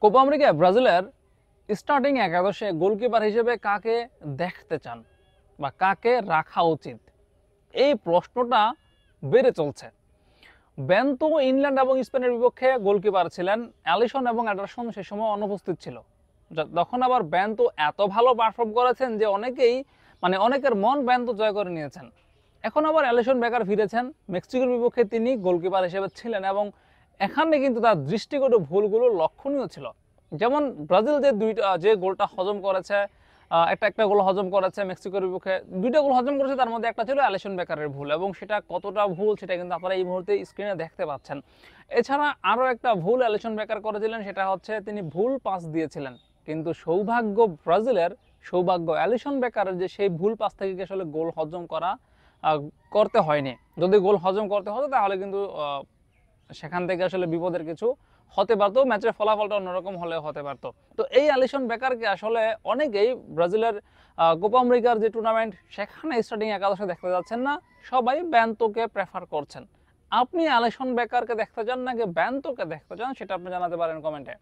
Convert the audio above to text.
Copa আমেরিকায় ব্রাজিলের starting একাদশে গোলকিপার হিসেবে কাকে দেখতে চান বা কাকে রাখা উচিত, এই প্রশ্নটা বেড়ে চলছে। বেনতো ইংল্যান্ড এবং স্পেনের বিপক্ষে গোলকিপার ছিলেন, অ্যালিসন এবং অ্যান্ডারসন সে সময় অনুপস্থিত ছিল। তখন আবার বেনতো এত ভালো পারফর্ম করেছেন যে অনেকের মন বেনতো জয় করে নিয়েছেন। এখন আবার অ্যালিসন বেকার ফিরেছেন, মেক্সিকোর বিপক্ষে তিনি গোলকিপার হিসেবে ছিলেন এবং এখানে কিন্তু তার দৃষ্টিগত ভুলগুলো লক্ষণীয় ছিল। যেমন ব্রাজিল যে গোলটা হজম করেছে, একটা গোল হজম করেছে মেক্সিকোর বিপক্ষে, দুইটা গোল হজম করেছে, তার মধ্যে একটা ছিল অ্যালিসন বেকারের ভুল, এবং সেটা কতটা ভুল সেটা কিন্তু আপনারা এই মুহূর্তে স্ক্রিনে দেখতে পাচ্ছেন। এছাড়া আরও একটা ভুল অ্যালিসন বেকার করেছিলেন, সেটা হচ্ছে তিনি ভুল পাস দিয়েছিলেন। কিন্তু সৌভাগ্য অ্যালিসন বেকারের যে সেই ভুল পাস থেকে আসলে গোল হজম করতে হয়নি। যদি গোল হজম করতে হতো তাহলে কিন্তু সেখান থেকে আসলে বিপদের কিছু হতে পারতো, ম্যাচের ফলাফলটা অন্যরকম হলেও হতে পারতো। তো এই অ্যালিসন বেকারকে আসলে অনেকেই ব্রাজিলের কোপা আমেরিকার যে টুর্নামেন্ট সেখানে স্টার্টিং একাদশে দেখতে যাচ্ছেন না, সবাই বেনতোকে প্রেফার করছেন। আপনি অ্যালিসন বেকারকে দেখতে চান নাকি বেনতোকে দেখতে চান, সেটা আপনি জানাতে পারেন কমেন্টে।